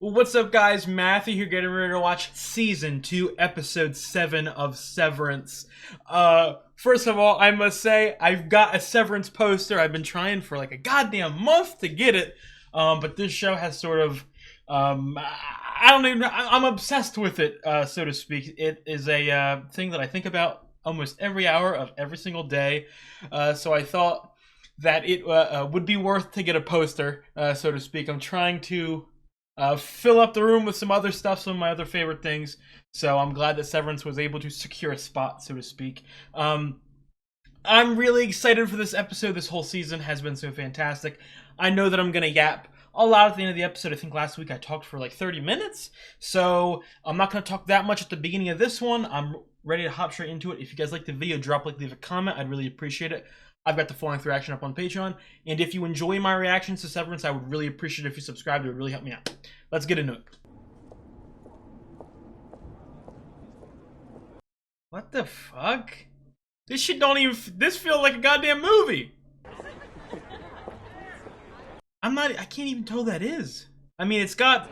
What's up, guys? Matthew here, getting ready to watch Season 2, Episode 7 of Severance. First of all, I must say, I've got a Severance poster. I've been trying for like a goddamn month to get it, but this show has sort of, I'm obsessed with it, so to speak. It is a thing that I think about almost every hour of every single day, so I thought that it would be worth to get a poster, so to speak. I'm trying to fill up the room with some other stuff, some of my other favorite things. So I'm glad that Severance was able to secure a spot, so to speak. I'm really excited for this episode. This whole season has been so fantastic. I know that I'm going to yap a lot at the end of the episode. I think last week I talked for like 30 minutes. So I'm not going to talk that much at the beginning of this one. I'm ready to hop straight into it. If you guys like the video, drop a like, leave a comment. I'd really appreciate it. I've got the full-length reaction up on Patreon, and if you enjoy my reactions to Severance, I would really appreciate it if you subscribed. It would really help me out. Let's get into it. What the fuck? This shit don't even... This feels like a goddamn movie! I can't even tell who that is. I mean, it's got...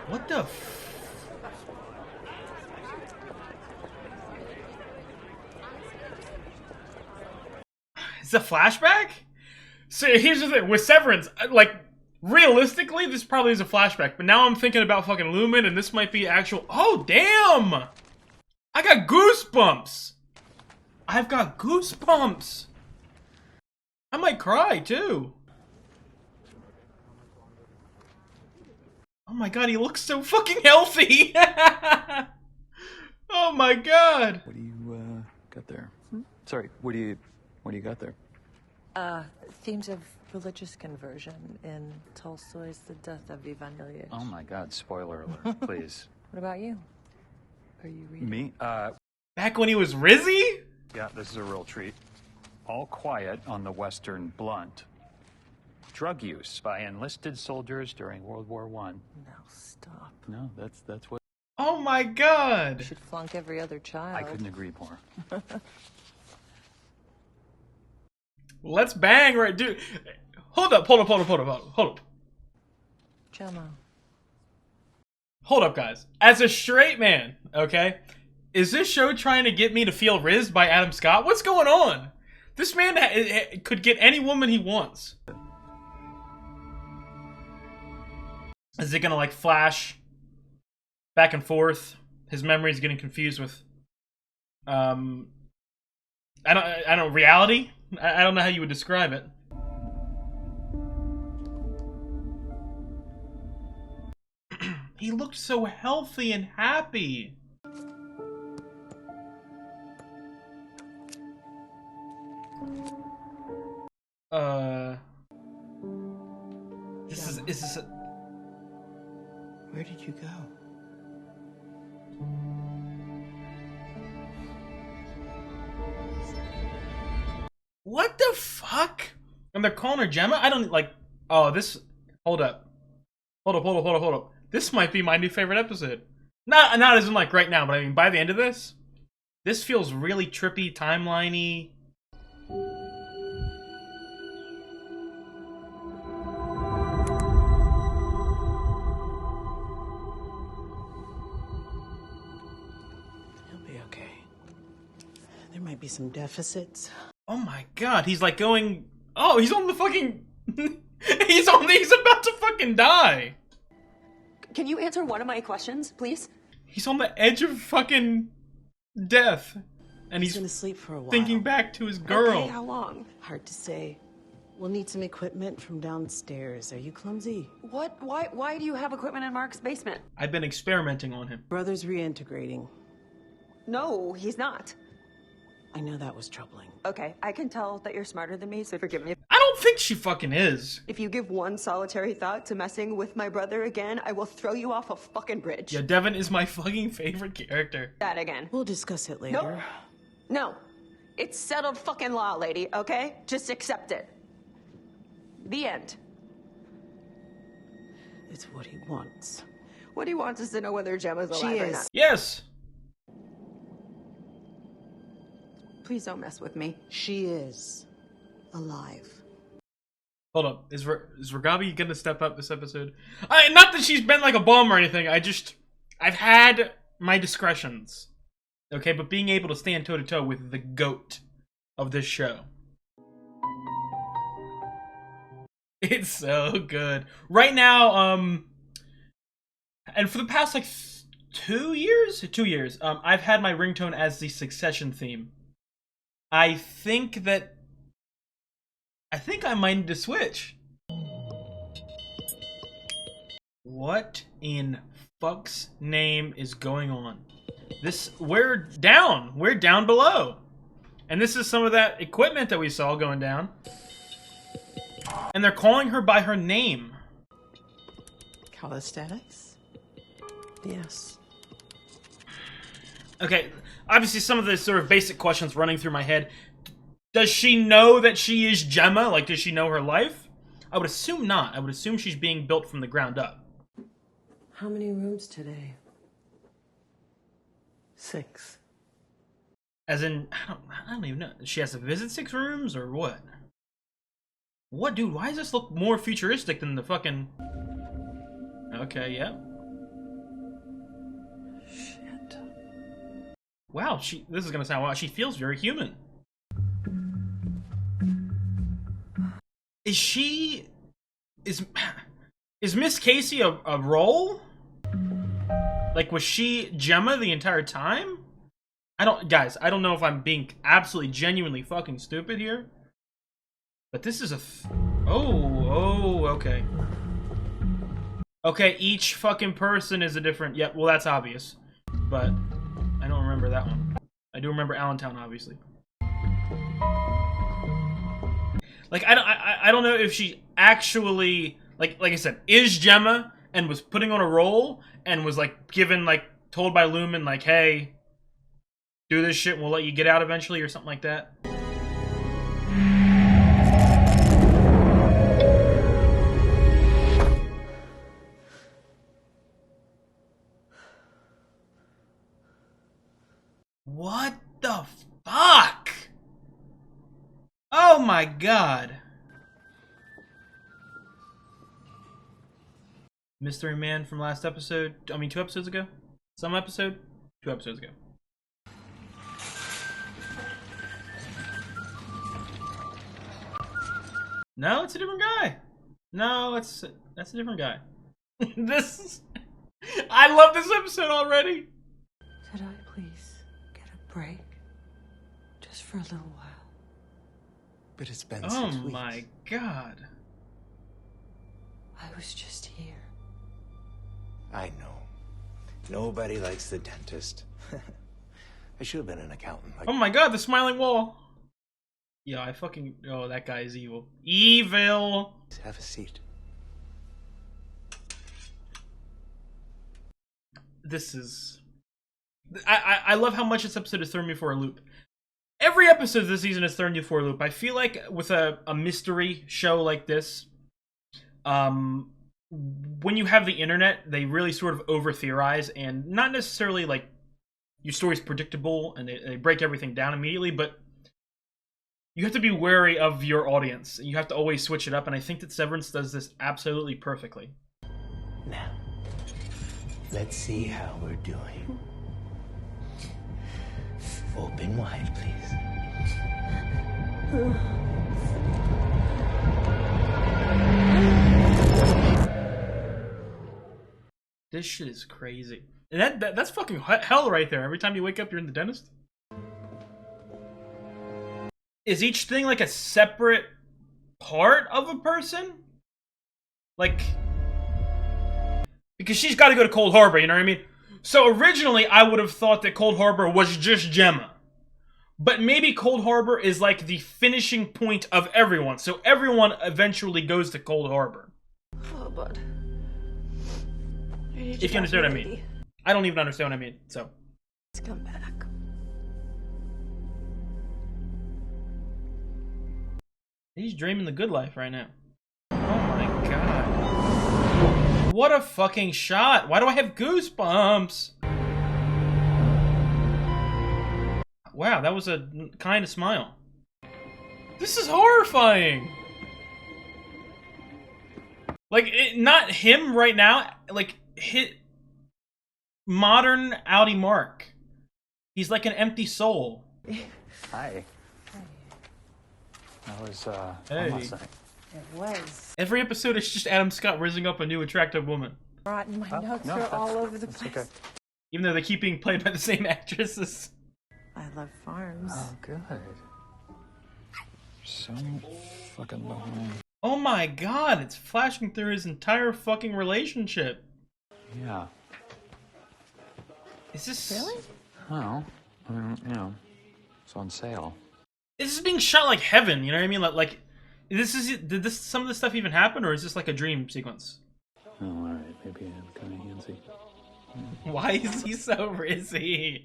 What the It's a flashback? So here's the thing, with Severance, like, realistically, this probably is a flashback, but now I'm thinking about fucking Lumen, and this might be actual- Oh, damn! I got goosebumps! I've got goosebumps! I might cry, too. Oh my god, he looks so fucking healthy! Oh my god! What do you, got there? Sorry, what do you got there? Themes of religious conversion in Tolstoy's The Death of Ivan Ilyich. Oh my god, spoiler alert, please. What about you? Are you reading? Me? Back when he was Rizzy? Yeah, this is a real treat. All quiet on the Western Blunt. Drug use by enlisted soldiers during World War I. No, stop. No, that's what... Oh my god! You should flunk every other child. I couldn't agree more. Let's bang right, dude. Hold up. Gemma. Hold up, guys. As a straight man, okay, is this show trying to get me to feel rizzed by Adam Scott? What's going on? This man could get any woman he wants. Is it gonna like flash back and forth? His memory's getting confused with, I don't reality? I don't know how you would describe it. He looked so healthy and happy. Is this a... Where did you go? What the fuck? And they're calling her Gemma? I don't like... Oh, this... Hold up. Hold up. This might be my new favorite episode. Not as in like right now, but I mean by the end of this, this feels really trippy, timeline-y. He'll be okay. There might be some deficits. Oh my god, he's like going... Oh, he's on the fucking... He's about to fucking die. Can you answer one of my questions, please? He's on the edge of fucking death. And he's gonna sleep for a while. thinking back to his girl. Okay, how long? Hard to say. We'll need some equipment from downstairs. Are you clumsy? What? Why do you have equipment in Mark's basement? I've been experimenting on him. Brother's reintegrating. No, he's not. I know that was troubling. Okay, I can tell that you're smarter than me, so forgive me. I don't think she fucking is. If you give one solitary thought to messing with my brother again, I will throw you off a fucking bridge. Yeah, Devin is my fucking favorite character. That again. We'll discuss it later. No. It's settled fucking law, lady, okay? Just accept it. The end. It's what he wants. What he wants is to know whether Gemma's alive She or is. not. Yes. Please don't mess with me. She is alive. Hold up. Is Ragabi gonna step up this episode? Not that she's been like a bum or anything. I've had my discretions. Okay, but being able to stand toe to toe with the GOAT of this show. It's so good. Right now, and for the past like 2 years, I've had my ringtone as the Succession theme. I think I might need to switch. What in fuck's name is going on? We're down below. And this is some of that equipment that we saw going down. And they're calling her by her name. Calisthenics? Yes. Okay, obviously some of the sort of basic questions running through my head. Does she know that she is Gemma? Like, does she know her life? I would assume not. I would assume she's being built from the ground up. How many rooms today? 6. As in, I don't even know. She has to visit 6 rooms or what? What, dude? Why does this look more futuristic than the fucking... Okay, yeah. Shit. Wow, this is gonna sound wild. She feels very human. Is Miss Casey a role? Like, was she Gemma the entire time? Guys, I don't know if I'm being absolutely genuinely fucking stupid here. But this is okay. Okay, each fucking person is a different, yep, well that's obvious. But I don't remember that one. I do remember Allentown, obviously. Like, I don't know if she actually, like I said, is Gemma and was putting on a role and was, like, given, like, told by Lumen, like, hey, do this shit and we'll let you get out eventually or something like that. What the fuck? Oh my god. Mystery Man from last episode. I mean, 2 episodes ago? Some episode? 2 episodes ago. No, it's a different guy. No, that's a different guy. I love this episode already. Could I please get a break? Just for a little while. But it's been 6 Oh weeks. my god. I was just here. I know. Nobody likes the dentist. I should have been an accountant. Oh my god, the smiling wall. Yeah, oh, that guy is evil. Evil! Have a seat. This is... I love how much this episode has thrown me for a loop. Every episode this season has thrown you for a loop. I feel like with a mystery show like this, when you have the internet, they really sort of over-theorize, and not necessarily, like, your story's predictable, and they break everything down immediately, but you have to be wary of your audience, and you have to always switch it up, and I think that Severance does this absolutely perfectly. Now, let's see how we're doing. Open wide, please. This shit is crazy. And that's fucking hell right there. Every time you wake up, you're in the dentist. Is each thing like a separate part of a person? Like, because she's got to go to Cold Harbor, you know what I mean? So originally, I would have thought that Cold Harbor was just Gemma. But maybe Cold Harbor is like the finishing point of everyone. So everyone eventually goes to Cold Harbor. Oh, bud. If you understand what I mean. I don't even understand what I mean, so. Let's come back. He's dreaming the good life right now. Oh my god. What a fucking shot. Why do I have goosebumps? Wow, that was a kind of smile. This is horrifying. Like, not him right now. Like, hit modern Audi Mark. He's like an empty soul. Hi. That was, fun Hey. last night. It was. Every episode is just Adam Scott raising up a new attractive woman. Rotten. My Oh, notes no, are that's- all over the that's place. okay. Even though they keep being played by the same actresses. I love farms. Oh, good. So fucking behind. Oh my god, it's flashing through his entire fucking relationship. Yeah. Is this... Really? Well, I mean, you know, it's on sale. This is being shot like heaven, you know what I mean? Like did this some of this stuff even happen, or is this like a dream sequence? Oh, alright, maybe I'm kind of handsy. Why is he so rizzy?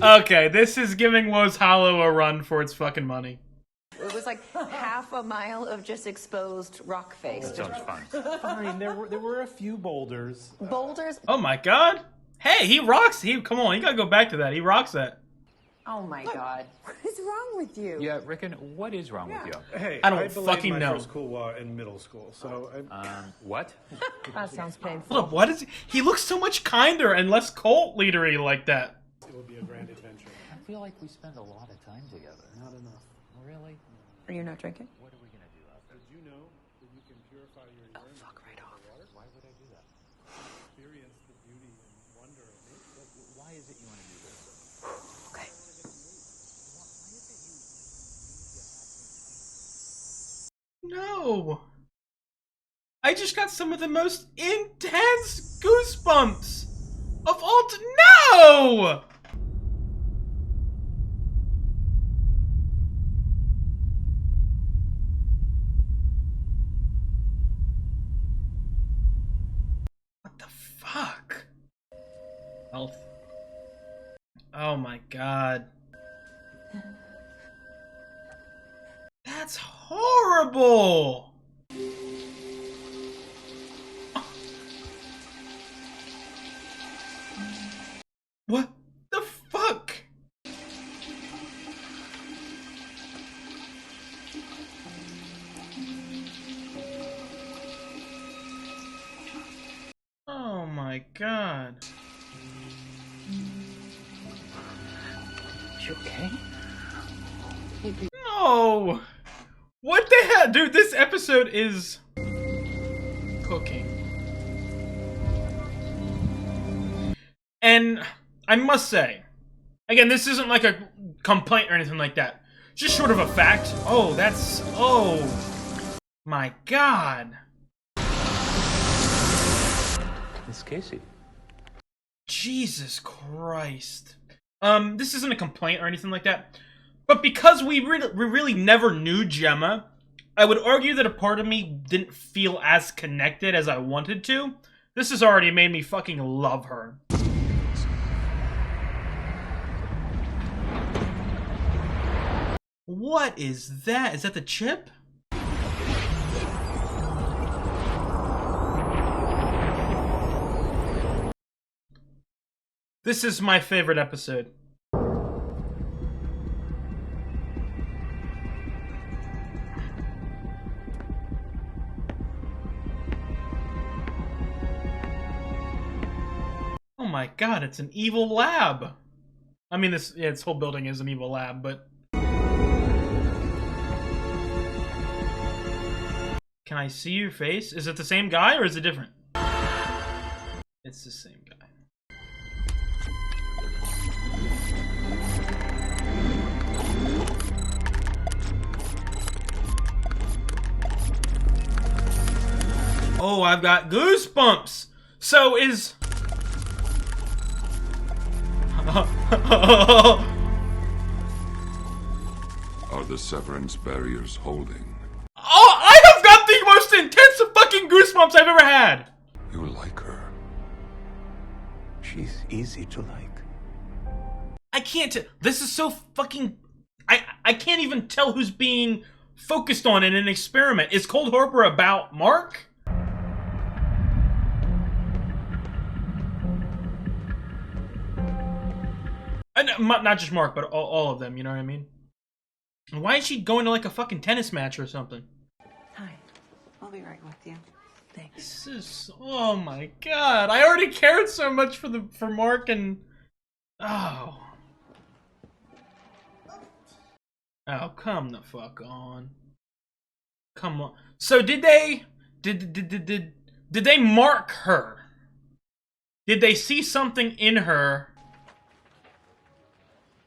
Okay, this is giving Woes Hollow a run for its fucking money. It was like half a mile of just exposed rock face. That sounds fun. Fine, there were a few boulders. Boulders. Oh my god. Hey, he rocks. Come on, you gotta go back to that. He rocks that. Oh my god. What is wrong with you? Yeah, Rickon, what is wrong with you? Hey, I don't belayed fucking my know. first couloir in middle school, so What? That sounds painful. Hold up, what is he looks so much kinder and less cult leadery like that. it will be a grand adventure. I feel like we spend a lot of time together. Not enough. Really? Are you not drinking? What are we gonna do out there? Did you know that you can purify your urine? Fuck right off. Why would I do that? Experience the beauty and wonder of nature. Why is it you want to do this? Okay. No. I just got some of the most intense goosebumps of all no! What the fuck? Health. Oh my god. That's horrible! What the fuck? Oh my god. You okay? No! What the hell? Dude, this episode is cooking. And I must say, again, this isn't like a complaint or anything like that. Just sort of a fact. Oh, that's... Oh. My god. It's Casey. Jesus Christ. This isn't a complaint or anything like that. But because we really never knew Gemma, I would argue that a part of me didn't feel as connected as I wanted to. This has already made me fucking love her. What is that? Is that the chip? This is my favorite episode. Oh my god, it's an evil lab. I mean, this whole building is an evil lab, but... Can I see your face? Is it the same guy or is it different? It's the same guy. Oh, I've got goosebumps! So is... Are the Severance barriers holding? Oh, I have got the most intense fucking goosebumps I've ever had! You like her. She's easy to like. I can't this is so fucking... I can't even tell who's being focused on in an experiment. Is Cold Harbor about Mark? Not just Mark, but all of them, you know what I mean? Why is she going to like a fucking tennis match or something? Hi. right with you. Thanks. This is, oh my god, I already cared so much for Mark and, oh, come the fuck on, come on. So did they mark her? Did they see something in her,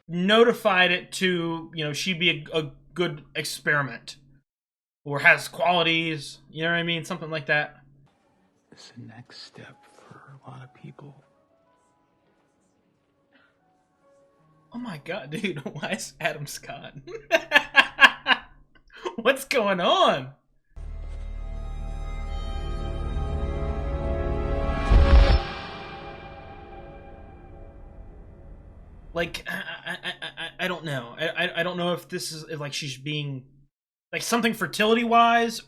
notified it to, you know, she'd be a good experiment, or has qualities, you know what I mean, something like that? It's the next step for a lot of people. Oh my god, dude, why is Adam Scott? What's going on? Like, I don't know. I don't know if this is, if, like, she's being, like, something fertility-wise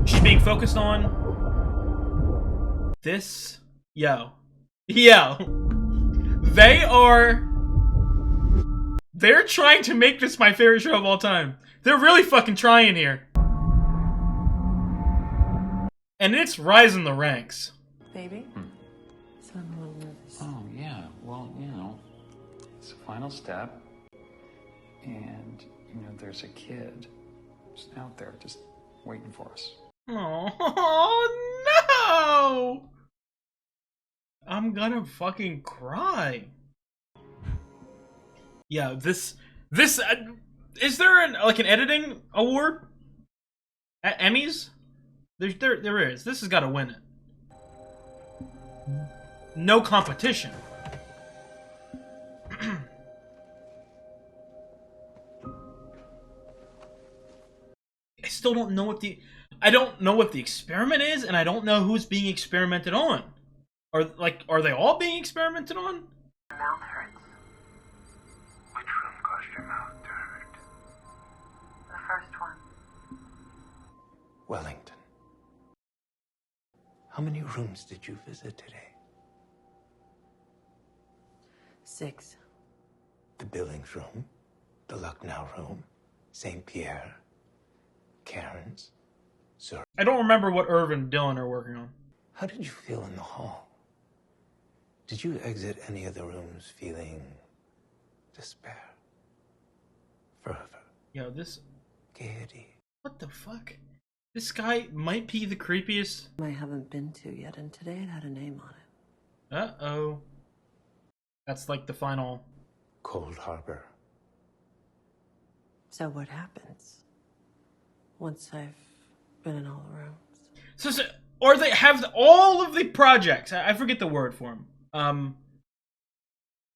she's being focused on. This, yo, they're trying to make this my favorite show of all time. They're really fucking trying here. And it's rising the ranks. Baby? So I'm a little nervous. Oh, yeah. Well, you know, it's the final step. And, you know, there's a kid just out there just waiting for us. Oh, no! I'm gonna fucking cry. Yeah, this, is there an editing award at Emmys? There is. This has got to win it. No competition. I still don't know what the, I don't know what the experiment is, and I don't know who's being experimented on. Are they all being experimented on? Mouth hurts. Which room caused your mouth to hurt? The first one. Wellington. How many rooms did you visit today? 6. The Billings room, the Lucknow room, St. Pierre, Karen's, Zurich. I don't remember what Irv and Dylan are working on. How did you feel in the hall? Did you exit any of the rooms feeling despair, fervor, Yo, this, gaiety? what the fuck? This guy might be the creepiest. I haven't been to yet, and today it had a name on it. Uh-oh. That's like the final. Cold Harbor. So what happens once I've been in all the rooms? So or they have all of the projects. I forget the word for them.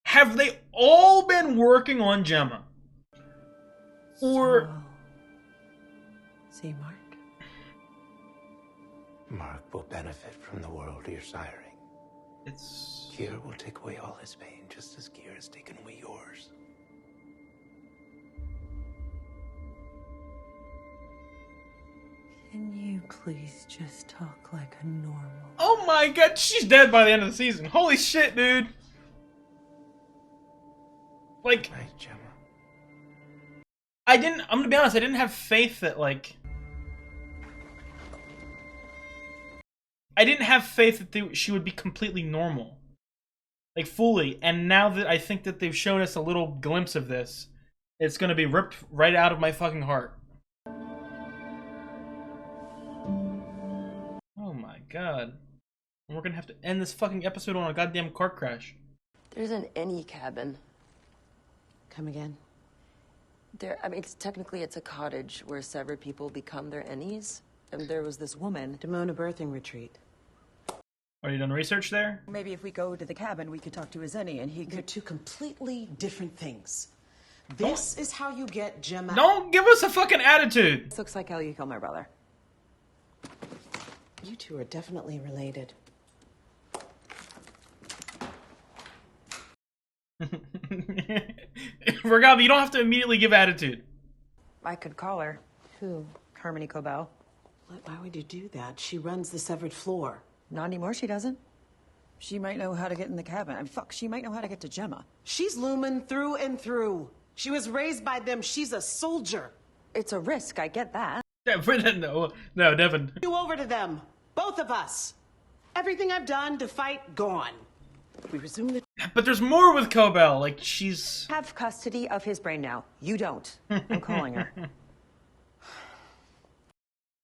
Have they all been working on Gemma? Or So, see, Mark? Mark will benefit from the world you're siring. it's Kier will take away all his pain, just as Kier has taken away yours. Can you please just talk like a normal? oh my god, she's dead by the end of the season. Holy shit, dude. Like, Right, Gemma? I'm gonna be honest, I didn't have faith that, like, I didn't have faith that she would be completely normal. Like, fully. And now that I think that they've shown us a little glimpse of this, it's gonna be ripped right out of my fucking heart. Oh my god. And we're gonna have to end this fucking episode on a goddamn car crash. There's an any cabin. Come again? I mean, technically it's a cottage where severed people become their ennies. And there was this woman. Demona birthing retreat. Are you done research there? Maybe if we go to the cabin, we could talk to his Zenny and he They're could... two completely different things. This is how you get Gemma. Don't give us a fucking attitude! This looks like how you killed my brother. You two are definitely related. Regabi, you don't have to immediately give attitude. I could call her. Who? Harmony Cobell. Why would you do that? She runs the severed floor. Not anymore, she doesn't. She might know how to get in the cabin. I mean, fuck, she might know how to get to Gemma. She's Lumen through and through. She was raised by them. She's a soldier. It's a risk, I get that. No, Devin. You over to them. Both of us. Everything I've done to fight, gone. We resume the... But there's more with Cobell. Like, she's... Have custody of his brain now. You don't. I'm calling her.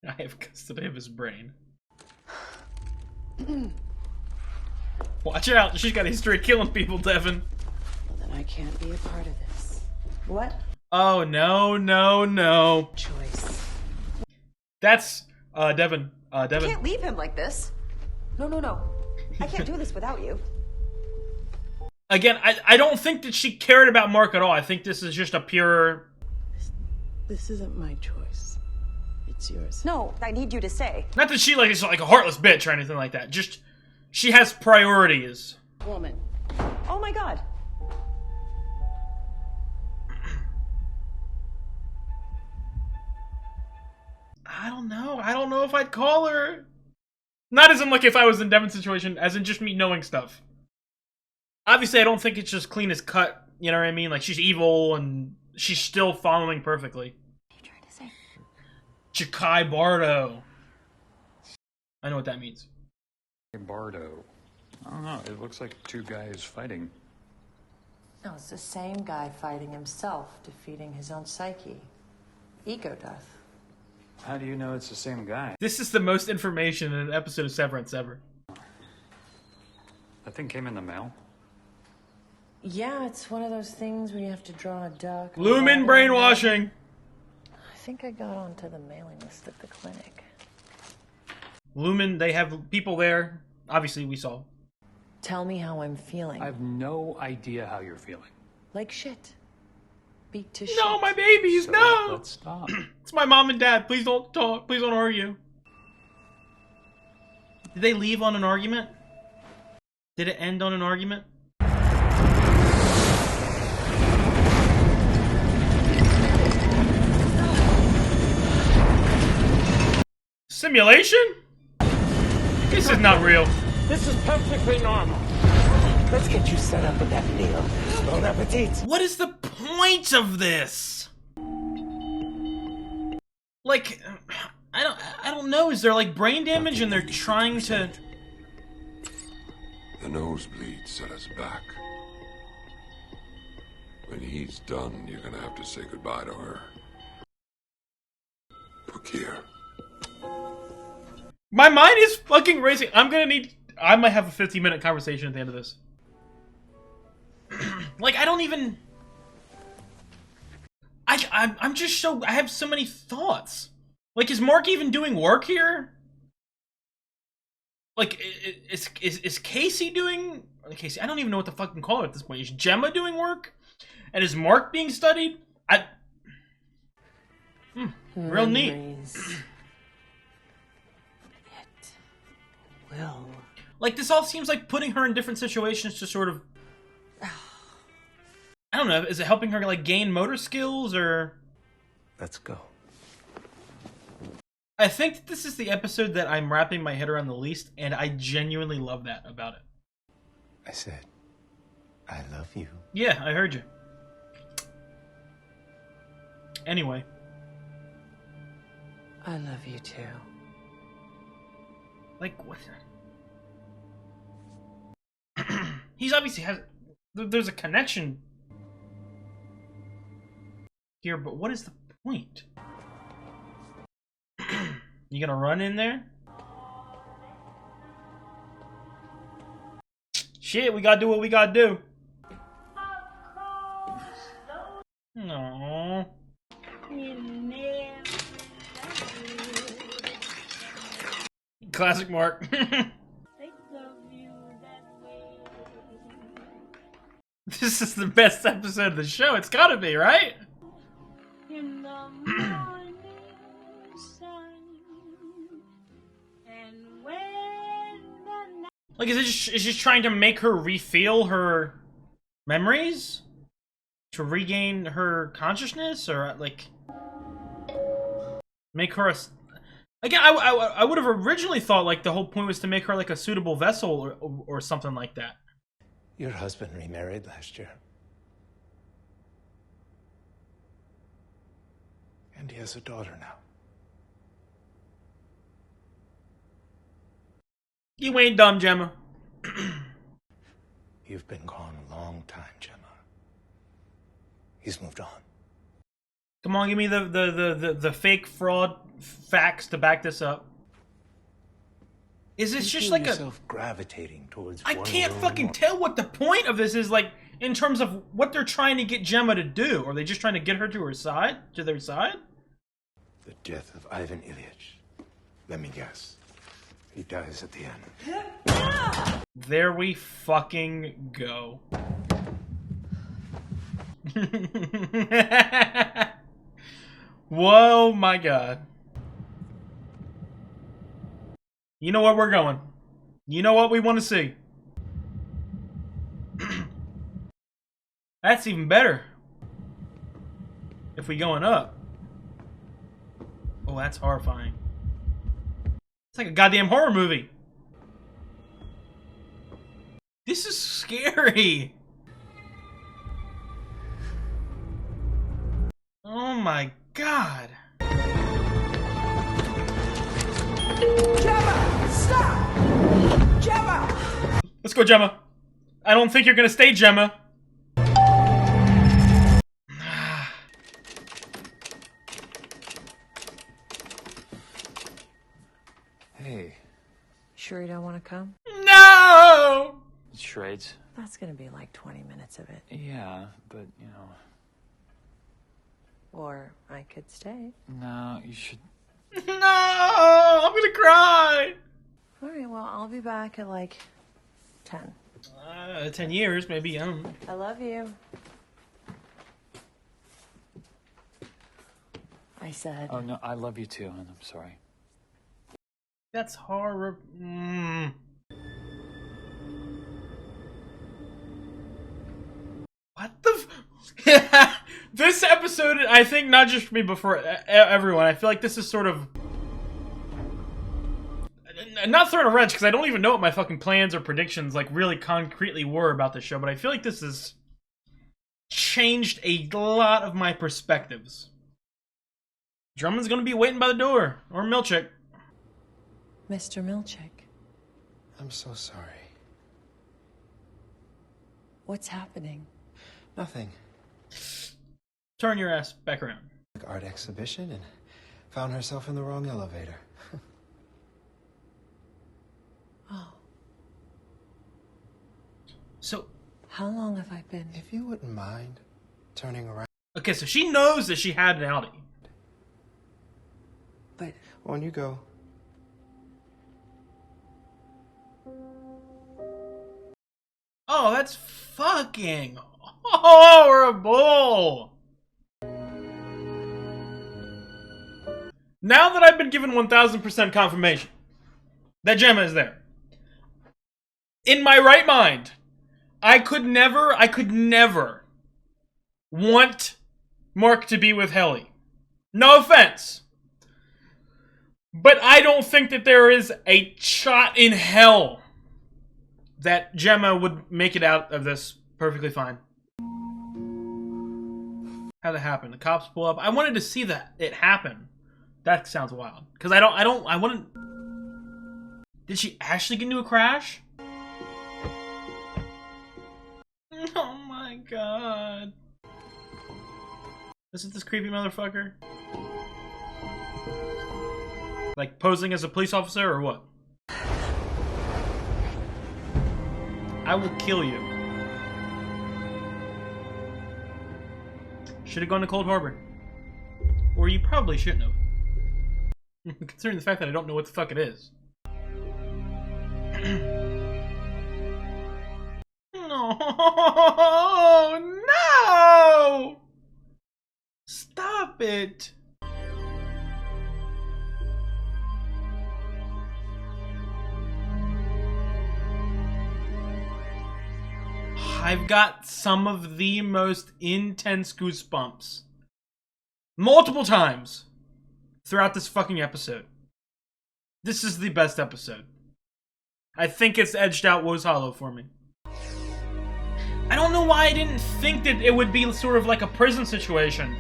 I have custody of his brain. Watch out. She's got a history of killing people, Devin. Well, then I can't be a part of this. What? Oh, no. Choice. That's, Devin. I Devin. can't leave him like this. No. I can't do this without you. Again, I don't think that she cared about Mark at all. I think this is just a pure... This isn't my choice. It's yours. No, I need you to say. Not that she is like a heartless bitch or anything like that. Just, she has priorities. Woman. Oh my God. I don't know. I don't know if I'd call her. Not as in like if I was in Devin's situation, as in just me knowing stuff. Obviously, I don't think it's just clean as cut. You know what I mean? Like, she's evil and she's still following perfectly. What are you trying to say? Chikhai Bardo. I know what that means. Bardo. I don't know. It looks like two guys fighting. No, it's the same guy fighting himself, defeating his own psyche. Ego death. How do you know it's the same guy? This is the most information in an episode of Severance ever. That thing came in the mail? Yeah, it's one of those things where you have to draw a duck. Lumen brainwashing. I think I got onto the mailing list at the clinic. Lumen, they have people there. Obviously, we saw. Tell me how I'm feeling. I have no idea how you're feeling. Like shit. Beat to shit. No, my babies, So no! let's stop. It's my mom and dad. Please don't talk. Please don't argue. Did they leave on an argument? Did it end on an argument? Simulation? This is not real. This is perfectly normal. Let's get you set up with that meal. Bon appetit. What is the point of this? Like, I don't know. Is there like brain damage and they're trying to... The nosebleed set us back. When he's done, you're gonna have to say goodbye to her. Look here. My mind is fucking racing. I might have a 15-minute conversation at the end of this. Like, I don't even... I'm just so... I have so many thoughts. Like, is Mark even doing work here? Like, is Casey doing... Casey, I don't even know what the fuck to call her at this point. Is Gemma doing work? And is Mark being studied? Real neat. Will. Like, this all seems like putting her in different situations to sort of... I don't know, is it helping her, like, gain motor skills, or... Let's go. I think that this is the episode that I'm wrapping my head around the least, and I genuinely love that about it. I said, I love you. Yeah, I heard you. Anyway. I love you too. Like, what? He's obviously has... There's a connection here, but what is the point? You gonna run in there? Shit, we gotta do what we gotta do. Aww. Classic Mark. This is the best episode of the show. It's gotta be, right? Like, is just trying to make her refeel her memories? To regain her consciousness? Or, like... Make her a... Again, I would have originally thought, like, the whole point was to make her, like, a suitable vessel or something like that. Your husband remarried last year. And he has a daughter now. You ain't dumb, Gemma. You've been gone a long time, Gemma. He's moved on. Come on, give me the fake fraud facts to back this up. Is this You just feel like yourself gravitating towards I one can't room fucking or- tell what the point of this is, like, in terms of what they're trying to get Gemma to do. Are they just trying to get her to her side? To their side? The death of Ivan Ilyich. Let me guess. He dies at the end. There we fucking go. Whoa, my God. You know where we're going. You know what we want to see. That's even better. If we going up. Oh, that's horrifying. It's like a goddamn horror movie. This is scary. Oh my God. Gemma! Stop! Gemma! Let's go, Gemma. I don't think you're gonna stay, Gemma. Hey, Sure you don't want to come? No! charades? That's gonna be like 20 minutes of it. Yeah, but, you know... Or I could stay. No, you should... No! I'm gonna cry! Alright, well, I'll be back at like 10. 10 years, maybe. I don't know. I love you. I said. Oh, no, I love you too, and I'm sorry. That's horror. What the This episode, I think, not just for me, but for everyone, I feel like this is sort of... Not throwing a wrench, because I don't even know what my fucking plans or predictions, like, really concretely were about this show, but I feel like this has changed a lot of my perspectives. Drummond's gonna be waiting by the door. Or Milchick. Mr. Milchick, I'm so sorry. what's happening? Nothing. Turn your ass back around. Art exhibition and found herself in the wrong elevator. Oh. So... How long have I been? If you wouldn't mind turning around. Okay, so she knows that she had an outie. But... On you go. Oh, that's fucking horrible! Now that I've been given 1000% confirmation that Gemma is there, in my right mind, I could never want Mark to be with Helly. No offense. But I don't think that there is a shot in hell that Gemma would make it out of this perfectly fine. How'd that happen? The cops pull up. I wanted to see it happen. That sounds wild. Because I wouldn't... Did she actually get into a crash? Oh my God. Isn't this creepy motherfucker? Like posing as a police officer or what? I will kill you. Should have gone to Cold Harbor. Or you probably shouldn't have. Considering the fact that I don't know what the fuck it is. No! No! Stop it! I've got some of the most intense goosebumps. Multiple times throughout this fucking episode. This is the best episode. I think it's edged out Woe's Hollow for me. I don't know why I didn't think that it would be sort of like a prison situation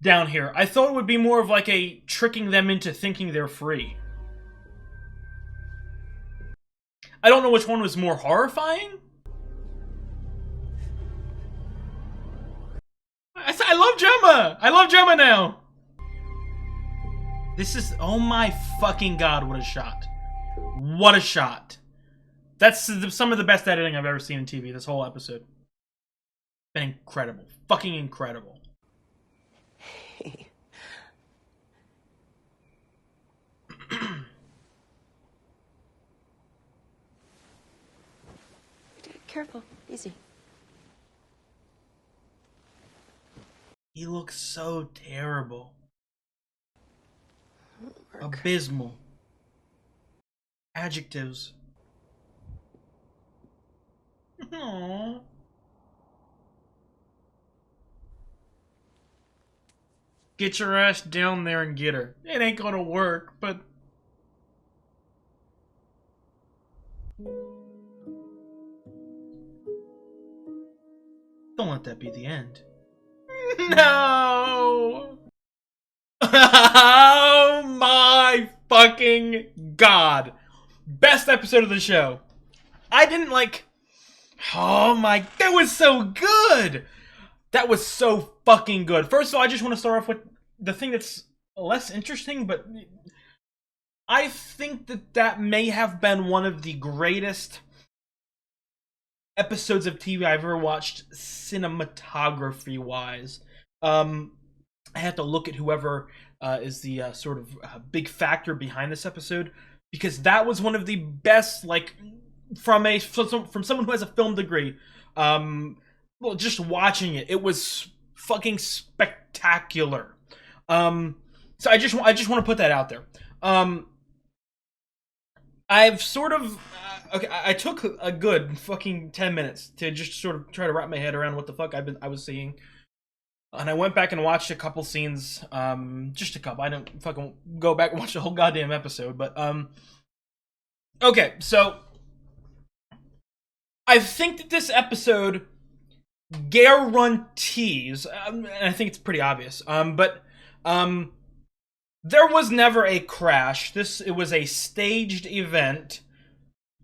down here. I thought it would be more of like a tricking them into thinking they're free. I don't know which one was more horrifying. I love Gemma. I love Gemma now. This is, oh my fucking god, what a shot. What a shot. That's some of the best editing I've ever seen in TV, this whole episode. Been incredible. Fucking incredible. Hey. Careful. Easy. He looks so terrible. Abysmal. Adjectives. Aww. Get your ass down there and get her. It ain't gonna work, but... Don't let that be the end. No! Oh my fucking god. Best episode of the show. I didn't like... Oh my... That was so good! That was so fucking good. First of all, I just want to start off with the thing that's less interesting, but... I think that may have been one of the greatest episodes of TV I've ever watched cinematography-wise. I had to look at whoever is the sort of big factor behind this episode, because that was one of the best, like, from someone who has a film degree. Well, just watching it, it was fucking spectacular. So I just want to put that out there. I've sort of okay. I took a good fucking 10 minutes to just sort of try to wrap my head around what the fuck I was seeing, and I went back and watched a couple scenes. Just a couple. I didn't fucking go back and watch the whole goddamn episode, but okay. So I think that this episode guarantees, and I think it's pretty obvious, but there was never a crash. It was a staged event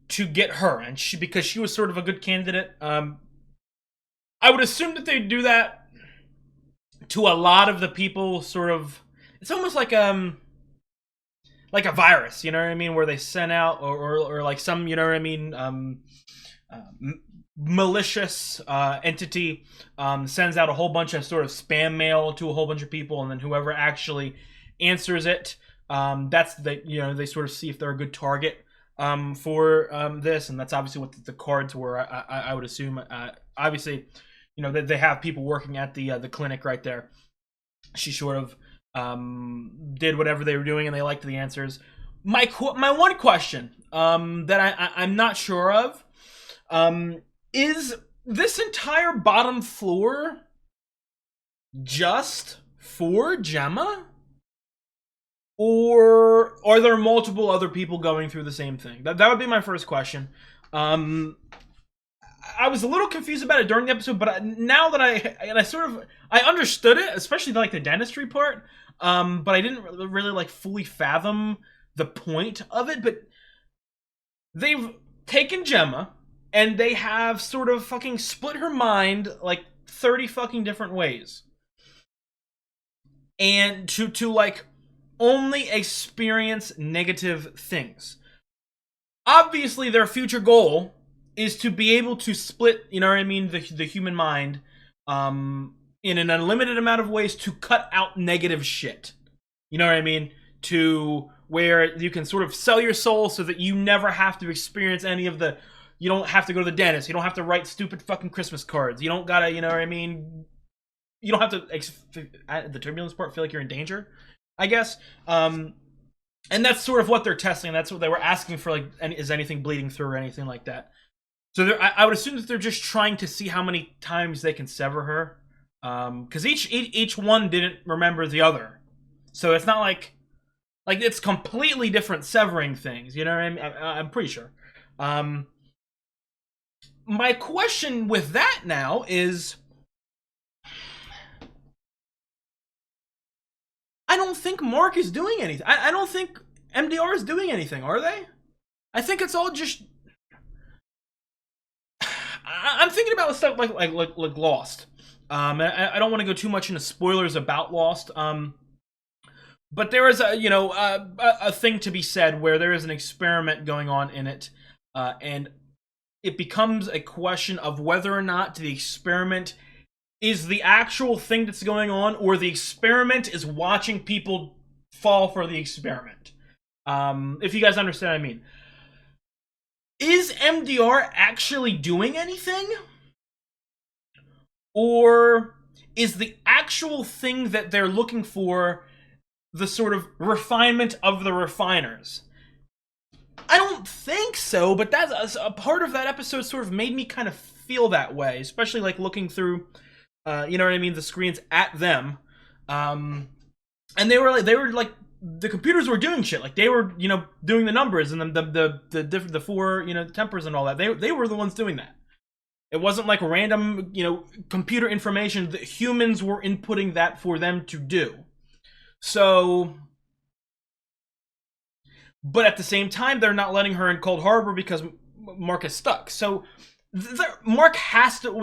to get her, and because she was sort of a good candidate. I would assume that they'd do that to a lot of the people. Sort of, it's almost like a virus, you know what I mean, where they send out or like some, you know what I mean, malicious entity sends out a whole bunch of sort of spam mail to a whole bunch of people, and then whoever actually answers it, that's they sort of see if they're a good target for this, and that's obviously what the cards were. I would assume. Obviously, you know, they have people working at the clinic right there. She sort of did whatever they were doing, and they liked the answers. My one question that I'm not sure of is this entire bottom floor just for Gemma? Or are there multiple other people going through the same thing? That would be my first question. I was a little confused about it during the episode, but now that I understood it, especially like the dentistry part, but I didn't really like fully fathom the point of it. But they've taken Gemma and they have sort of fucking split her mind like 30 fucking different ways, and to like only experience negative things. Obviously, their future goal is to be able to split, you know what I mean, the human mind in an unlimited amount of ways to cut out negative shit. You know what I mean? To where you can sort of sell your soul so that you never have to experience any of the... You don't have to go to the dentist. You don't have to write stupid fucking Christmas cards. You don't gotta, you know what I mean? You don't have to, the turbulence part, feel like you're in danger, I guess. And that's sort of what they're testing. That's what they were asking for, like, is anything bleeding through or anything like that. So I would assume that they're just trying to see how many times they can sever her. Because each one didn't remember the other. So it's not like it's completely different severing things. You know what I mean? I'm pretty sure. My question with that now is... I don't think Mark is doing anything. I don't think MDR is doing anything, are they? I think it's all just... I'm thinking about stuff like Lost. I don't want to go too much into spoilers about Lost. But there is a thing to be said where there is an experiment going on in it, and it becomes a question of whether or not the experiment is the actual thing that's going on, or the experiment is watching people fall for the experiment. If you guys understand what I mean. Is MDR actually doing anything? Or is the actual thing that they're looking for the sort of refinement of the refiners? I don't think so, but that's a part of that episode sort of made me kind of feel that way, especially like looking through, you know what I mean, the screens at them. And they were like, the computers were doing shit. Like they were, doing the numbers and the four, tempers and all that. They were the ones doing that. It wasn't like random, computer information that humans were inputting that for them to do. So, but at the same time, they're not letting her in Cold Harbor because Mark is stuck. So, Mark has to.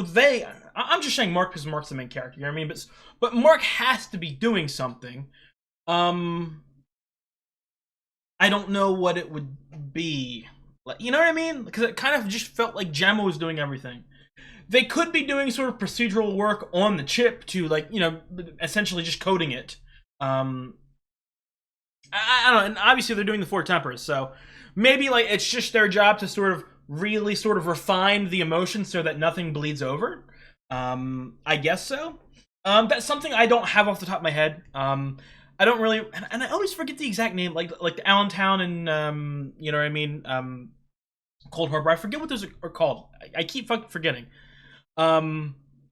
I'm just saying Mark because Mark's the main character. You know what I mean? But Mark has to be doing something. I don't know what it would be. Like, you know what I mean? Because it kind of just felt like Gemma was doing everything. They could be doing sort of procedural work on the chip to, like, essentially just coding it. I don't know, and obviously they're doing the four tempers, so maybe like it's just their job to sort of really sort of refine the emotions so that nothing bleeds over. I guess so. That's something I don't have off the top of my head. I don't really, and I always forget the exact name, like the Allentown and you know what I mean, Cold Harbor. I forget what those are called. I keep fucking forgetting.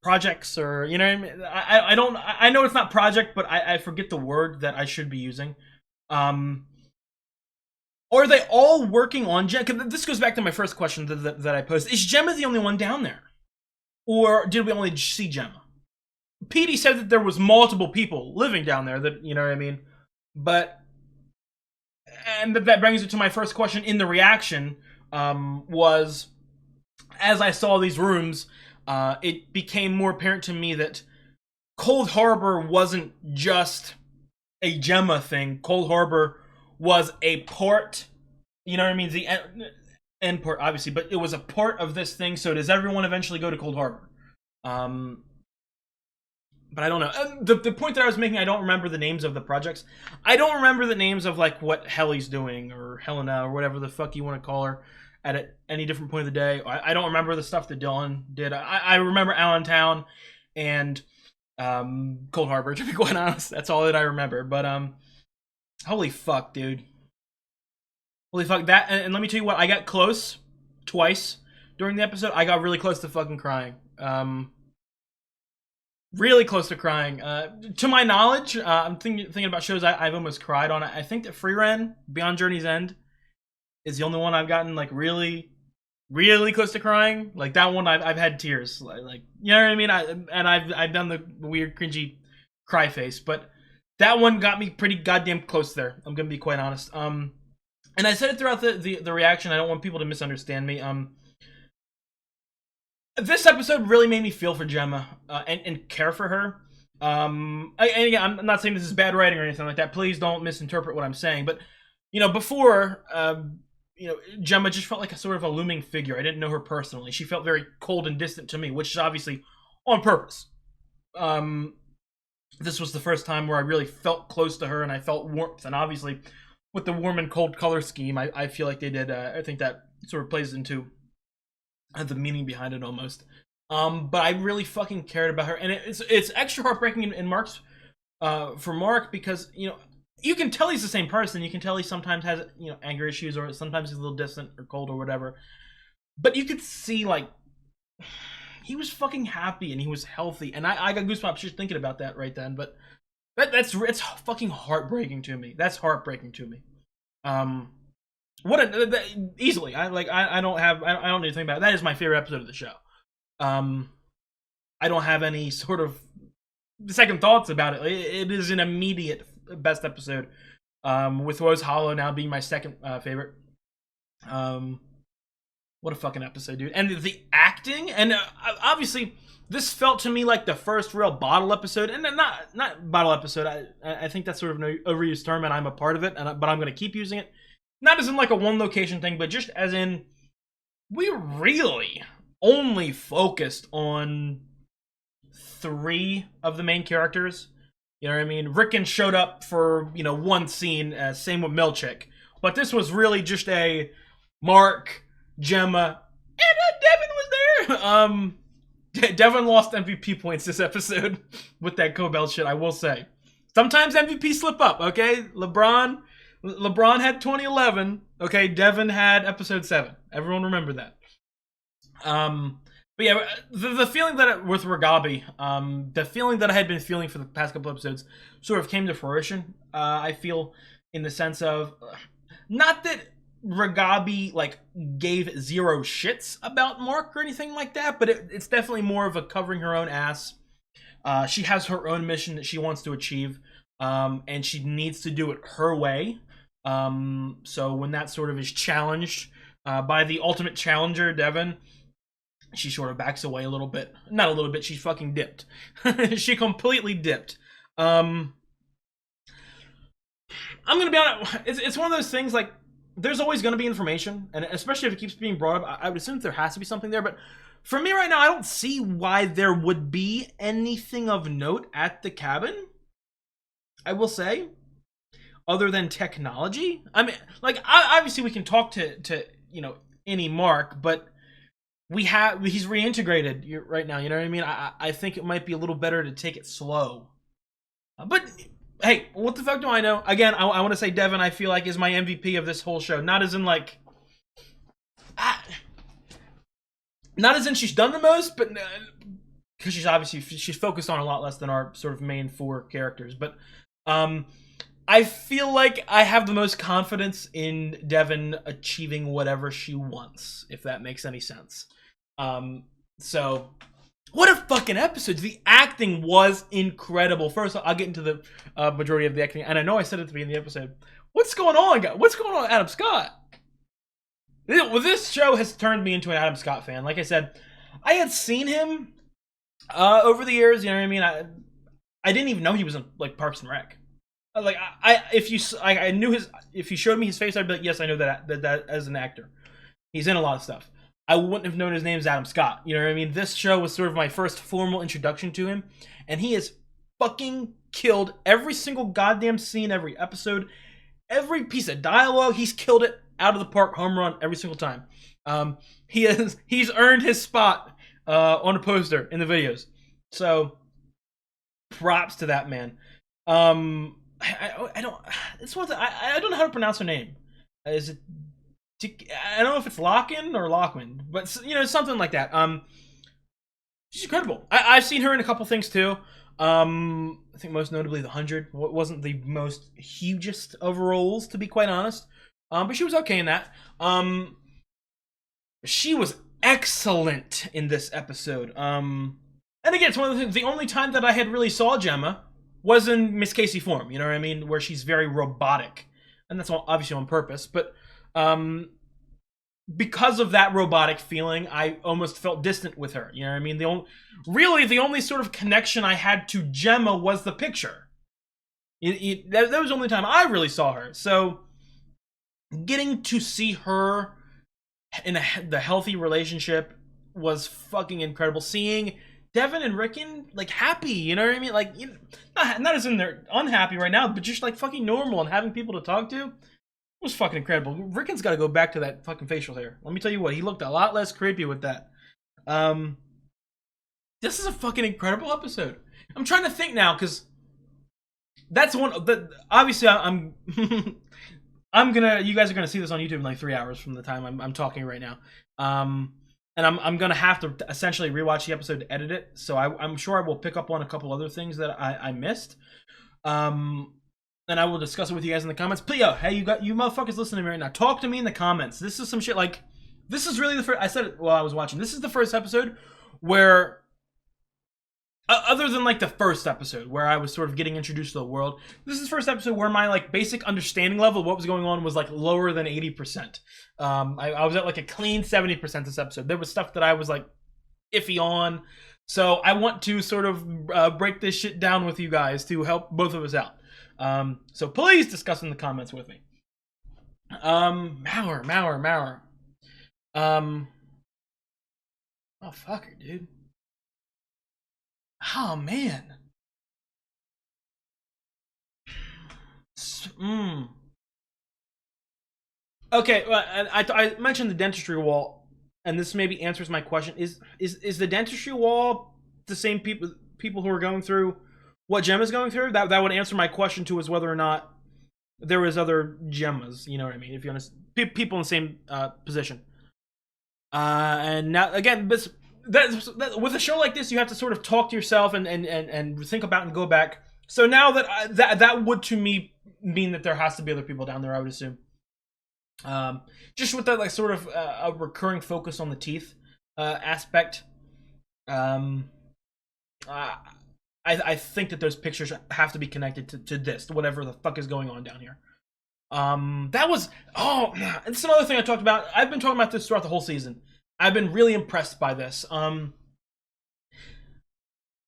Projects, or you know what I mean. I know it's not project, but I forget the word that I should be using. Are they all working on Gemma? This goes back to my first question that I posed. Is Gemma the only one down there, or did we only see Gemma? Petey said that there was multiple people living down there. That, you know what I mean. But, and that brings me to my first question in the reaction. Was, as I saw these rooms, it became more apparent to me that Cold Harbor wasn't just a Gemma thing. Cold Harbor was a part, you know what I mean, the end part, obviously, but it was a part of this thing. So does everyone eventually go to Cold Harbor? But I don't know. The point that I was making, I don't remember the names of the projects. I don't remember the names of, like, what Helly's doing, or Helena, or whatever the fuck you want to call her, at any different point of the day. I don't remember the stuff that Dylan did. I remember Allentown and Cold Harbor, to be quite honest. That's all that I remember. But holy fuck, dude. Holy fuck. That, and let me tell you what, I got close twice during the episode. I got really close to fucking crying. Really close to crying. To my knowledge, I'm thinking about shows I've almost cried on. I think that Free Ren, Beyond Journey's End, is the only one I've gotten, like, really, really close to crying. Like, that one, I've had tears. Like, you know what I mean? I've done the weird, cringy cry face, but that one got me pretty goddamn close there. I'm gonna be quite honest. And I said it throughout the reaction. I don't want people to misunderstand me. This episode really made me feel for Gemma and care for her. And again, I'm not saying this is bad writing or anything like that. Please don't misinterpret what I'm saying. But, before, Gemma just felt like a sort of a looming figure. I didn't know her personally. She felt very cold and distant to me, which is obviously on purpose. This was the first time where I really felt close to her and I felt warmth. And obviously, with the warm and cold color scheme, I feel like they did. I think that sort of plays into the meaning behind it almost. But I really fucking cared about her, and it's extra heartbreaking in Mark's for Mark, because you can tell he's the same person. You can tell he sometimes has anger issues, or sometimes he's a little distant or cold or whatever. But you could see, like, he was fucking happy and he was healthy, and I got goosebumps just thinking about that right then. But it's fucking heartbreaking to me. That's heartbreaking to me. Easily. I don't need to think about it. That is my favorite episode of the show. I don't have any sort of second thoughts about it. It is an immediate best episode. With Rose Hollow now being my second favorite. What a fucking episode, dude. And the acting, and obviously, this felt to me like the first real bottle episode, and not bottle episode. I think that's sort of an overused term, and I'm a part of it, but I'm going to keep using it. Not as in like a one location thing, but just as in, we really only focused on 3 of the main characters. You know what I mean? Rickon showed up for, one scene, same with Milchick. But this was really just a Mark, Gemma, and Devin was there. Devin lost MVP points this episode with that Cobell shit, I will say. Sometimes MVP slip up, okay? LeBron had 2011, okay? Devin had episode 7. Everyone remember that. But yeah, the feeling that with Ragabi, the feeling that I had been feeling for the past couple episodes sort of came to fruition. I feel in the sense of, not that Ragabi like gave 0 shits about Mark or anything like that, but it's definitely more of a covering her own ass. She has her own mission that she wants to achieve, and she needs to do it her way. So when that sort of is challenged by the ultimate challenger, Devin, she sort of backs away a little bit. Not a little bit, she fucking dipped. She completely dipped. I'm gonna be honest, it's one of those things, like, there's always gonna be information, and especially if it keeps being brought up, I would assume there has to be something there, but for me right now, I don't see why there would be anything of note at the cabin, I will say, other than technology. I mean, like, obviously we can talk to any Mark, but he's reintegrated right now, you know what I mean? I think it might be a little better to take it slow. But hey, what the fuck do I know? Again, I want to say Devin, I feel like, is my MVP of this whole show. Not as in like, not as in she's done the most, but because she's focused on a lot less than our sort of main 4 characters. But I feel like I have the most confidence in Devin achieving whatever she wants, if that makes any sense. So, what a fucking episode. The acting was incredible. First, I'll get into the majority of the acting, and I know I said it at the beginning of the episode. What's going on, guys? What's going on, Adam Scott? Well, this show has turned me into an Adam Scott fan. Like I said, I had seen him over the years, you know what I mean? I didn't even know he was in, like, Parks and Rec. Like, I knew if you showed me his face, I'd be like, yes, I know that as an actor. He's in a lot of stuff. I wouldn't have known his name as Adam Scott. You know what I mean? This show was sort of my first formal introduction to him, and he has fucking killed every single goddamn scene, every episode, every piece of dialogue. He's killed it out of the park, home run every single time. He's earned his spot on a poster in the videos. So props to that man. I don't. It's one. I don't know how to pronounce her name. Is it? I don't know if it's Locken or Lockman, but something like that. She's incredible. I've seen her in a couple things too. I think most notably The 100 wasn't the most hugest of roles, to be quite honest. But she was okay in that. She was excellent in this episode. And again, it's one of the things. The only time that I had really saw Gemma was in Miss Casey form. You know what I mean, where she's very robotic, and that's obviously on purpose. But because of that robotic feeling, I almost felt distant with her. You know what I mean? The only sort of connection I had to Gemma was the picture. That was the only time I really saw her. So getting to see her in the healthy relationship was fucking incredible. Seeing Devin and Rickon, like, happy, you know what I mean? Like, not as in they're unhappy right now, but just, like, fucking normal and having people to talk to. It was fucking incredible. Rickon's got to go back to that fucking facial hair. Let me tell you what, he looked a lot less creepy with that. This is a fucking incredible episode. I'm trying to think now, because that's one. Obviously, I'm you guys are gonna see this on YouTube in like 3 hours from the time I'm talking right now. And I'm gonna have to essentially rewatch the episode to edit it. So I'm sure I will pick up on a couple other things that I missed. And I will discuss it with you guys in the comments. But yo, hey, you motherfuckers listening to me right now, talk to me in the comments. This is some shit, like, this is really the first, I said it while I was watching, this is the first episode where other than like the first episode where I was sort of getting introduced to the world, this is the first episode where my like basic understanding level of what was going on was like lower than 80%. I was at like a clean 70% this episode. There was stuff that I was like iffy on. So I want to sort of break this shit down with you guys to help both of us out. So please discuss in the comments with me. Mauer. Oh, fucker, dude. Oh, man. Okay, I mentioned the dentistry wall, and this maybe answers my question. Is the dentistry wall the same people who are going through what Gemma's going through? That would answer my question too, is whether or not there was other Gemmas. You know what I mean? If you understand, people in the same position. And now again, that with a show like this, you have to sort of talk to yourself and think about and go back. So now that would to me mean that there has to be other people down there, I would assume. Just with that like sort of a recurring focus on the teeth aspect. I think that those pictures have to be connected to this, to whatever the fuck is going on down here. That was it's another thing I talked about. I've been talking about this throughout the whole season. I've been really impressed by this.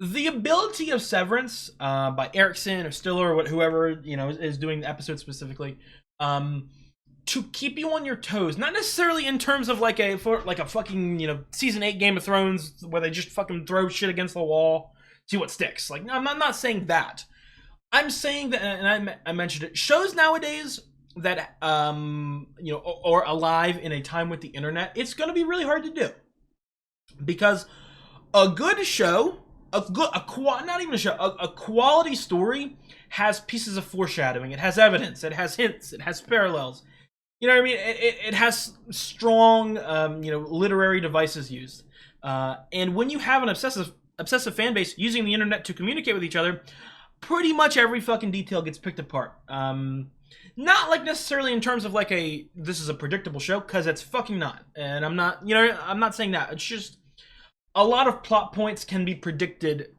The ability of Severance by Erickson or Stiller or whoever is doing the episode specifically, to keep you on your toes, not necessarily in terms of like a fucking season 8 Game of Thrones where they just fucking throw shit against the wall, see what sticks. Like I'm not saying that. I'm saying that, and I mentioned it. Shows nowadays that or alive in a time with the internet, it's going to be really hard to do, because a good show, a quality story has pieces of foreshadowing. It has evidence. It has hints. It has parallels. You know what I mean? It has strong literary devices used. And when you have an obsessive fan base using the internet to communicate with each other, pretty much every fucking detail gets picked apart. Not like necessarily in terms of like this is a predictable show, because it's fucking not. And I'm not saying that. It's just a lot of plot points can be predicted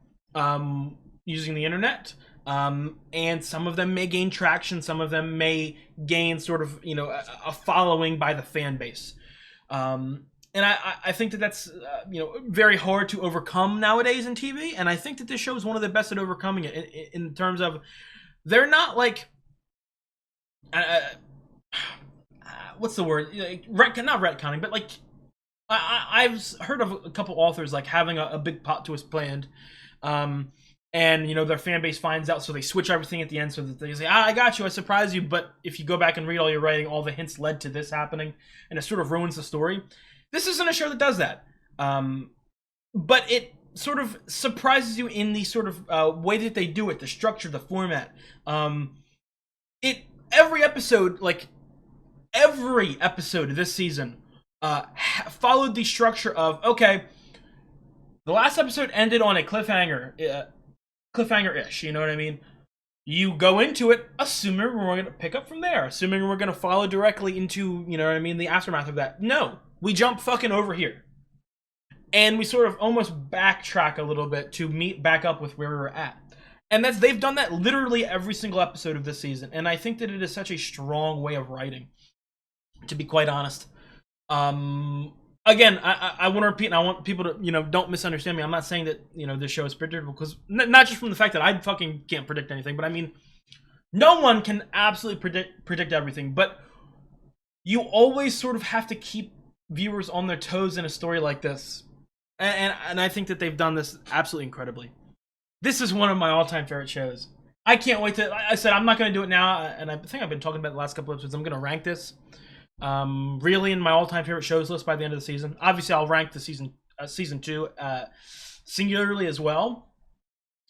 using the internet. And some of them may gain traction. Some of them may gain sort of, a following by the fan base. And I think that's very hard to overcome nowadays in TV. And I think that this show is one of the best at overcoming it in terms of they're not like, what's the word? Not retconning, but like I've heard of a couple authors like having a big plot twist planned. And their fan base finds out, so they switch everything at the end so that they say, I got you, I surprised you, but if you go back and read all your writing, all the hints led to this happening, and it sort of ruins the story. This isn't a show that does that. But it sort of surprises you in the sort of way that they do it, the structure, the format. Every episode of this season followed the structure of, okay, the last episode ended on a cliffhanger-ish, you know what I mean? You go into it assuming we're going to pick up from there, assuming we're going to follow directly into, the aftermath of that. No, we jump fucking over here. And we sort of almost backtrack a little bit to meet back up with where we were at. And they've done that literally every single episode of this season. And I think that it is such a strong way of writing, to be quite honest. Again, I want to repeat, and I want people to, don't misunderstand me. I'm not saying that, this show is predictable, because not just from the fact that I fucking can't predict anything, but I mean, no one can absolutely predict everything, but you always sort of have to keep viewers on their toes in a story like this. And I think that they've done this absolutely incredibly. This is one of my all-time favorite shows. I can't wait to, I said I'm not going to do it now, and I think I've been talking about the last couple episodes. I'm going to rank this. Really in my all-time favorite shows list by the end of the season. Obviously, I'll rank the season 2 singularly as well.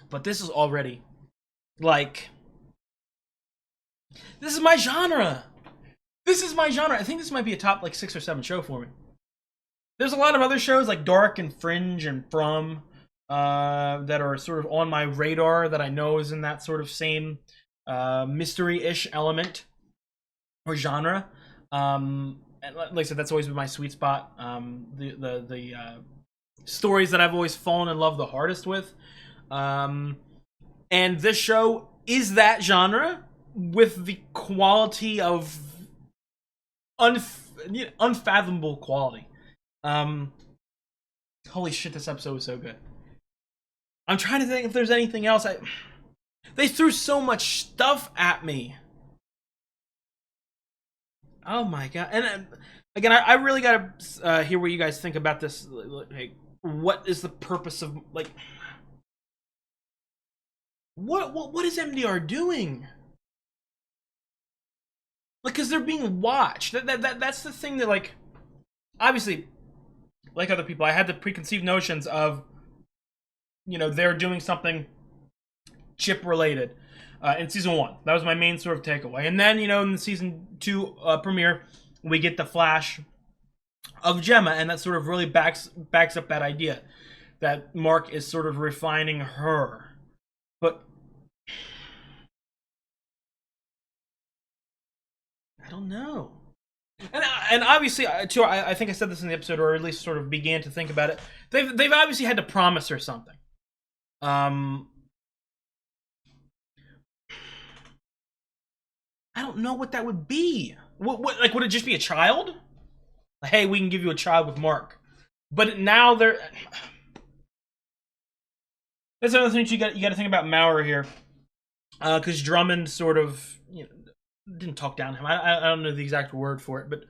But this is already like, this is my genre. This is my genre. I think this might be a top like 6 or 7 show for me. There's a lot of other shows like Dark and Fringe and From that are sort of on my radar that I know is in that sort of same mystery-ish element or genre. And like I said, that's always been my sweet spot. The stories that I've always fallen in love the hardest with. And this show is that genre with the quality of unfathomable quality. Holy shit, this episode was so good. I'm trying to think if there's anything else. They threw so much stuff at me. Oh my god. And again, I really gotta hear what you guys think about this. Like, what is the purpose of, like, what is MDR doing? Like, because they're being watched. That's the thing that, like, obviously, like other people, I had the preconceived notions of, you know, they're doing something chip related in season 1. That was my main sort of takeaway. And then, you know, in the season 2 premiere, we get the flash of Gemma, and that sort of really backs up that idea that Mark is sort of refining her. But I don't know. And obviously, too, I think I said this in the episode, or at least sort of began to think about it. They've obviously had to promise her something. I don't know what that would be. What like, would it just be a child? Hey, we can give you a child with Mark. But now they're... That's another thing you got to think about Maurer here. Because Drummond sort of, you know, didn't talk down to him. I don't know the exact word for it, but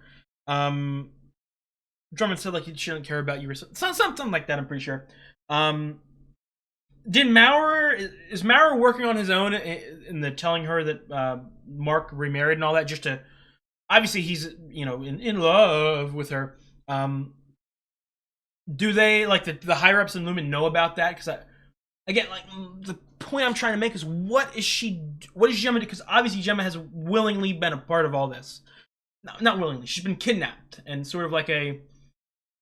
Drummond said, like, she didn't care about you or something like that, I'm pretty sure. Is Maurer working on his own in the telling her that Mark remarried and all that, just to, obviously he's, you know, in love with her. Do they, like, the higher ups in Lumen know about that? Because again, like, the point I'm trying to make is, what is Gemma do? Because obviously Gemma has willingly been a part of all this. No, not willingly. She's been kidnapped and sort of like a,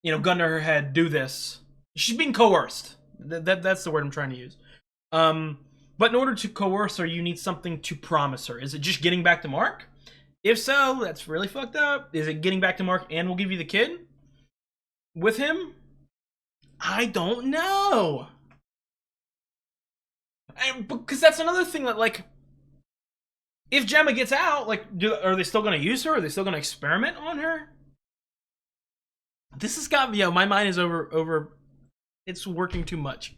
you know, gun to her head, do this. She's being coerced. That's the word I'm trying to use. But in order to coerce her, you need something to promise her. Is it just getting back to Mark? If so, that's really fucked up. Is it getting back to Mark and we'll give you the kid with him? I don't know. Because that's another thing that, like, if Gemma gets out, like, are they still going to use her? Are they still going to experiment on her? This has got me, my mind is over. It's working too much.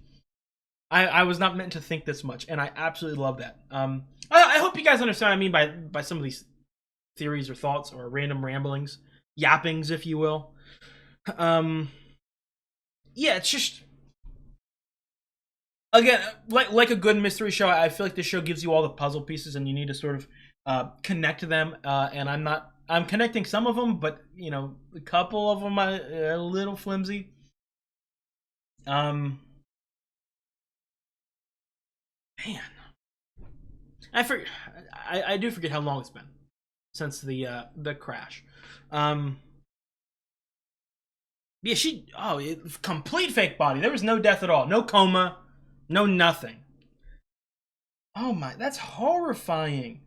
I was not meant to think this much, and I absolutely love that. I hope you guys understand what I mean by some of these theories or thoughts or random ramblings, yappings, if you will. Yeah, it's just, again, like a good mystery show, I feel like this show gives you all the puzzle pieces, and you need to sort of connect to them. And I'm connecting some of them, but, you know, a couple of them are a little flimsy. Man, I do forget how long it's been since the crash. Yeah, complete fake body. There was no death at all, no coma, no nothing. Oh my, that's horrifying.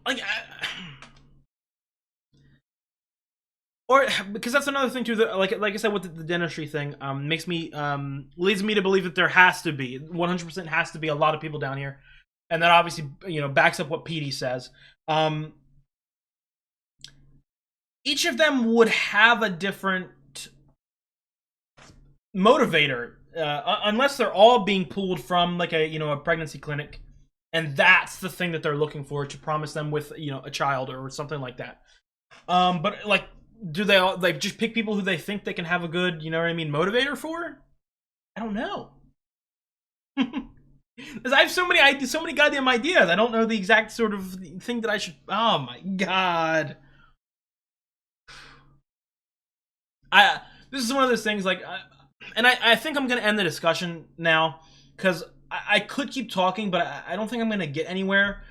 Like, or because that's another thing too. That, like I said with the dentistry thing, makes me leads me to believe that there has to be 100% has to be a lot of people down here, and that obviously, you know, backs up what Petey says. Each of them would have a different motivator, unless they're all being pulled from, like, a pregnancy clinic, and that's the thing that they're looking for, to promise them with, you know, a child or something like that. But, like, do they all, like, just pick people who they think they can have a good, you know what I mean, motivator for? I don't know. I have so many goddamn ideas. I don't know the exact sort of thing that I should. Oh my god. This is one of those things, like, and I think I'm gonna end the discussion now, because I could keep talking, but I don't think I'm gonna get anywhere.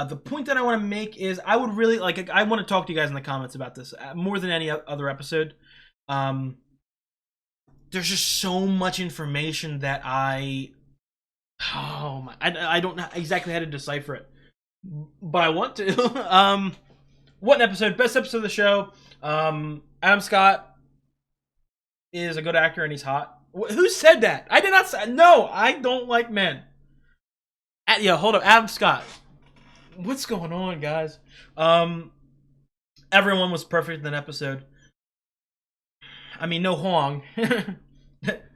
The point that I want to make is, I would really like, I want to talk to you guys in the comments about this more than any other episode. There's just so much information that I don't know exactly how to decipher it, but I want to. What an episode! Best episode of the show. Adam Scott is a good actor and he's hot. Who said that? I did not say. No, I don't like men. Yeah, hold up, Adam Scott. What's going on, guys? Everyone was perfect in that episode. I mean, no Huang.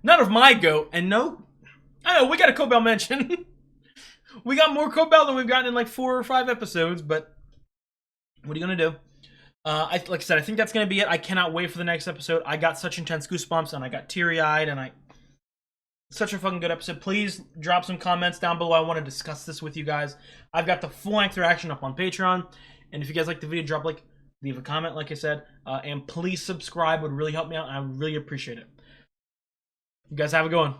None of my goat, and no... I know, we got a Cobell mention. We got more Cobell than we've gotten in like 4 or 5 episodes, but... What are you gonna do? Like I said, I think that's gonna be it. I cannot wait for the next episode. I got such intense goosebumps, and I got teary-eyed, and such a fucking good episode. Please drop some comments down below. I want to discuss this with you guys. I've got the full-length reaction up on Patreon, and if you guys like the video, drop a like, leave a comment, like I said, and please subscribe. Would really help me out, and I would really appreciate it. You guys have a good one.